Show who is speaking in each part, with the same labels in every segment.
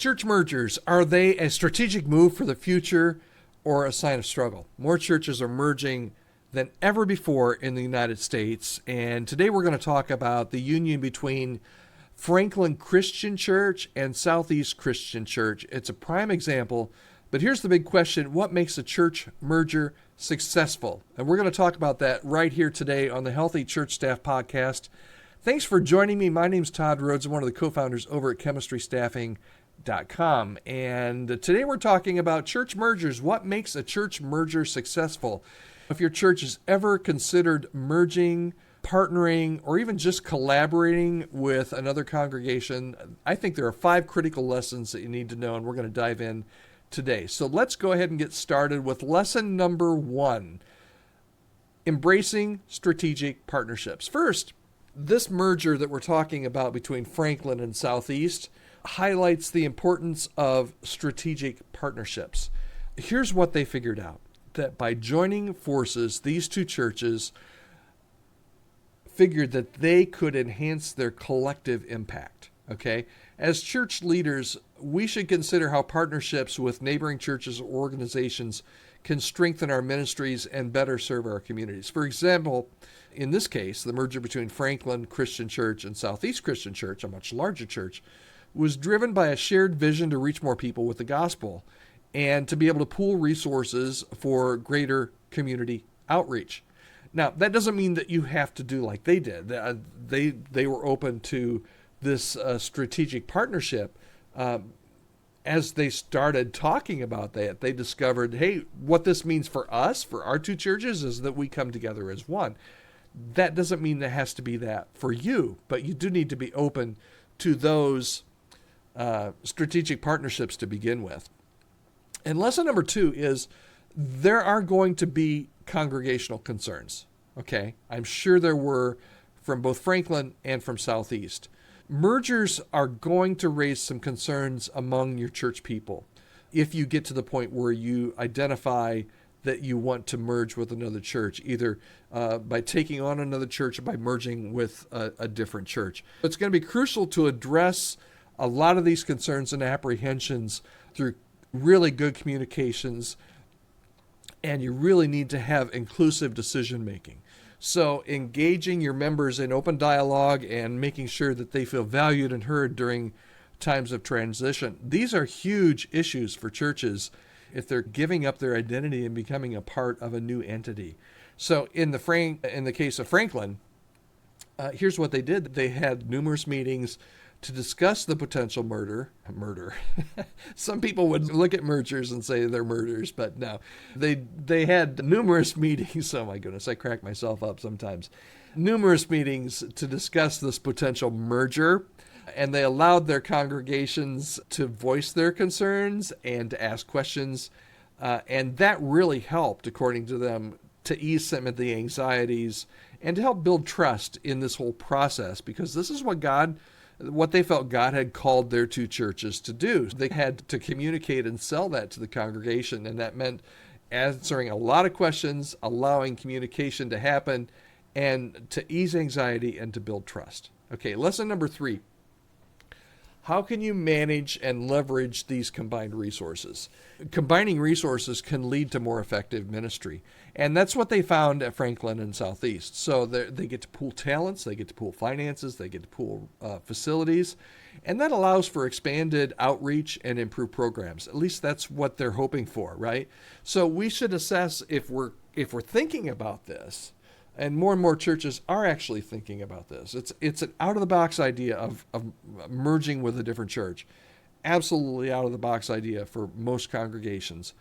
Speaker 1: Church mergers, are they a strategic move for the future or a sign of struggle? More churches are merging than ever before in the United States. And today we're going to talk about the union between Franklin Christian Church and Southeast Christian Church. It's a prime example. But here's the big question: what makes a church merger successful? And we're going to talk about that right here today on the Healthy Church Staff Podcast. Thanks for joining me. My name's Todd Rhodes. I'm one of the co-founders over at chemistrystaffing.com. And today we're talking about church mergers. What makes a church merger successful? If your church has ever considered merging, partnering, or even just collaborating with another congregation, I think there are 5 critical lessons that you need to know, and we're going to dive in today. So let's go ahead and get started with lesson number 1, embracing strategic partnerships. First, this merger that we're talking about between Franklin and Southeast highlights the importance of strategic partnerships. Here's what they figured out: that by joining forces, these two churches figured that they could enhance their collective impact. Okay? As church leaders, we should consider how partnerships with neighboring churches or organizations can strengthen our ministries and better serve our communities. For example, in this case, the merger between Franklin Christian Church and Southeast Christian Church, a much larger church, was driven by a shared vision to reach more people with the gospel and to be able to pool resources for greater community outreach. Now, that doesn't mean that you have to do like they did. They were open to this strategic partnership. As they started talking about that, they discovered, hey, what this means for us, for our two churches, is that we come together as one. That doesn't mean that has to be that for you, but you do need to be open to those strategic partnerships to begin with. And lesson number 2 is there are going to be congregational concerns. Okay, I'm sure there were from both Franklin and from Southeast. Mergers are going to raise some concerns among your church people if you get to the point where you identify that you want to merge with another church, either by taking on another church or by merging with a different church. It's going to be crucial to address a lot of these concerns and apprehensions through really good communications, and you really need to have inclusive decision making. So engaging your members in open dialogue and making sure that they feel valued and heard during times of transition. These are huge issues for churches if they're giving up their identity and becoming a part of a new entity. So in the case of Franklin, here's what they did. They had numerous meetings to discuss the potential murder. Some people would look at mergers and say they're murders, but no. They had numerous meetings. Oh my goodness, I crack myself up sometimes. Numerous meetings to discuss this potential merger, and they allowed their congregations to voice their concerns and to ask questions, and that really helped, according to them, to ease some of the anxieties and to help build trust in this whole process, because this is what they felt God had called their two churches to do. They had to communicate and sell that to the congregation, and that meant answering a lot of questions, allowing communication to happen, and to ease anxiety and to build trust. Okay, lesson number 3. How can you manage and leverage these combined resources? Combining resources can lead to more effective ministry. And that's what they found at Franklin and Southeast. So they get to pool talents, they get to pool finances, they get to pool facilities, and that allows for expanded outreach and improved programs. At least that's what they're hoping for, right? So we should assess if we're thinking about this. And more churches are actually thinking about this. It's an out-of-the-box idea of merging with a different church. Absolutely out-of-the-box idea for most congregations.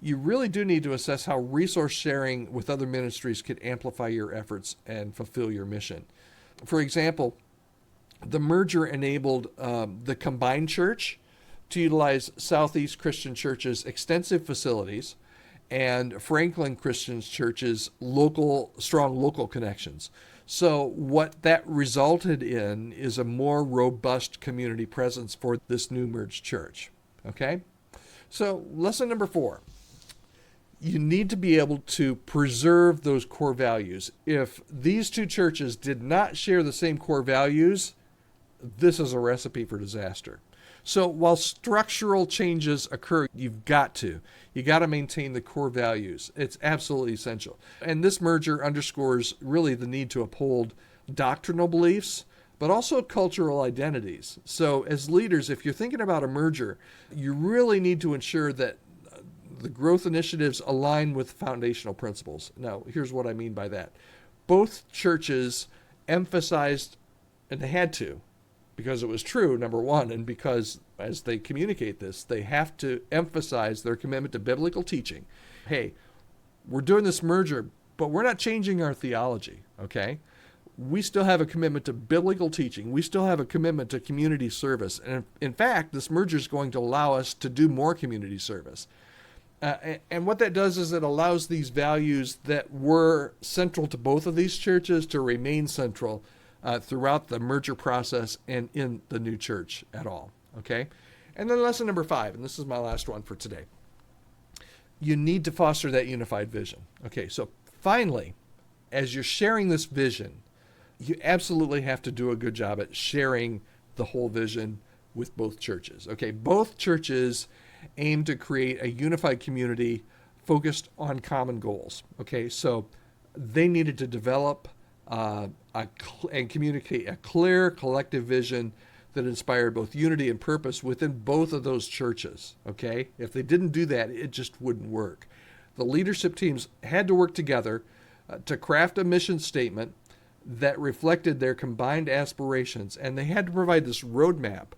Speaker 1: You really do need to assess how resource sharing with other ministries could amplify your efforts and fulfill your mission. For example, the merger enabled the combined church to utilize Southeast Christian Church's extensive facilities and Franklin Christian Church's strong local connections. So what that resulted in is a more robust community presence for this new merged church. Okay? So lesson number 4. You need to be able to preserve those core values. If these two churches did not share the same core values, this is a recipe for disaster. So while structural changes occur, you got to maintain the core values. It's absolutely essential. And this merger underscores really the need to uphold doctrinal beliefs, but also cultural identities. So as leaders, if you're thinking about a merger, you really need to ensure that the growth initiatives align with foundational principles. Now, here's what I mean by that. Both churches emphasized, and they had to, because it was true, number one, and because as they communicate this, they have to emphasize their commitment to biblical teaching. Hey, we're doing this merger, but we're not changing our theology, okay? We still have a commitment to biblical teaching. We still have a commitment to community service. And in fact, this merger is going to allow us to do more community service. And what that does is it allows these values that were central to both of these churches to remain central throughout the merger process and in the new church at all. Okay? And then lesson number 5, and this is my last one for today. You need to foster that unified vision. Okay, so finally, as you're sharing this vision, you absolutely have to do a good job at sharing the whole vision with both churches. Okay, both churches aim to create a unified community focused on common goals. Okay, so they needed to develop and communicate a clear collective vision that inspired both unity and purpose within both of those churches. Okay, if they didn't do that, it just wouldn't work. The leadership teams had to work together to craft a mission statement that reflected their combined aspirations, and they had to provide this roadmap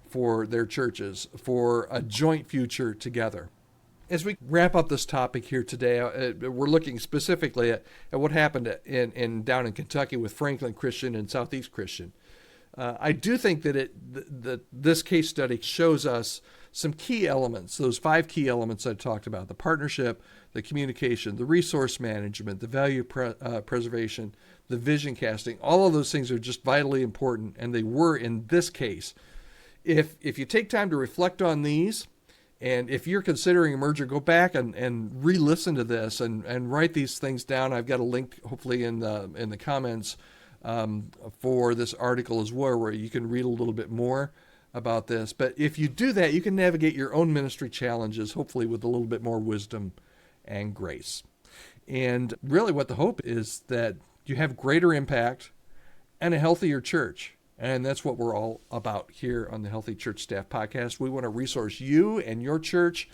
Speaker 1: for their churches for a joint future together. As we wrap up this topic here today, we're looking specifically at what happened down in Kentucky with Franklin Christian and Southeast Christian. I do think that this case study shows us some key elements, those 5 key elements I talked about: the partnership, the communication, the resource management, the value preservation, the vision casting. All of those things are just vitally important, and they were in this case. If you take time to reflect on these, and if you're considering a merger, go back and re-listen to this and write these things down. I've got a link, hopefully, in the comments for this article as well, where you can read a little bit more about this. But if you do that, you can navigate your own ministry challenges, hopefully with a little bit more wisdom and grace. And really what the hope is that you have greater impact and a healthier church. And that's what we're all about here on the Healthy Church Staff Podcast. We want to resource you and your church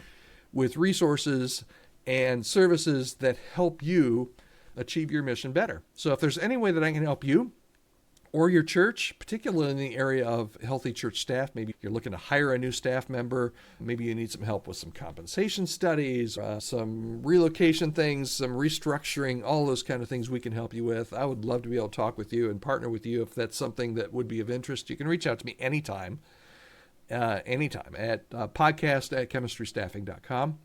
Speaker 1: with resources and services that help you achieve your mission better. So if there's any way that I can help you or your church, particularly in the area of healthy church staff, maybe you're looking to hire a new staff member, maybe you need some help with some compensation studies, some relocation things, some restructuring, all those kind of things we can help you with. I would love to be able to talk with you and partner with you if that's something that would be of interest. You can reach out to me anytime at podcast@chemistrystaffing.com.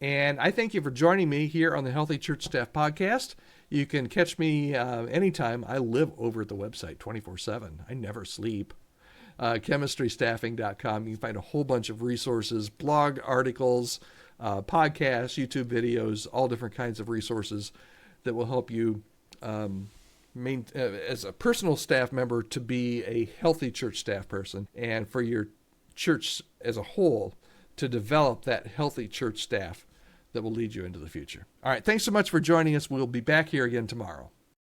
Speaker 1: And I thank you for joining me here on the Healthy Church Staff Podcast. You can catch me anytime. I live over at the website 24/7. I never sleep. Chemistrystaffing.com. You can find a whole bunch of resources, blog articles, podcasts, YouTube videos, all different kinds of resources that will help you as a personal staff member to be a healthy church staff person, and for your church as a whole to develop that healthy church staff that will lead you into the future. All right, thanks so much for joining us. We'll be back here again tomorrow.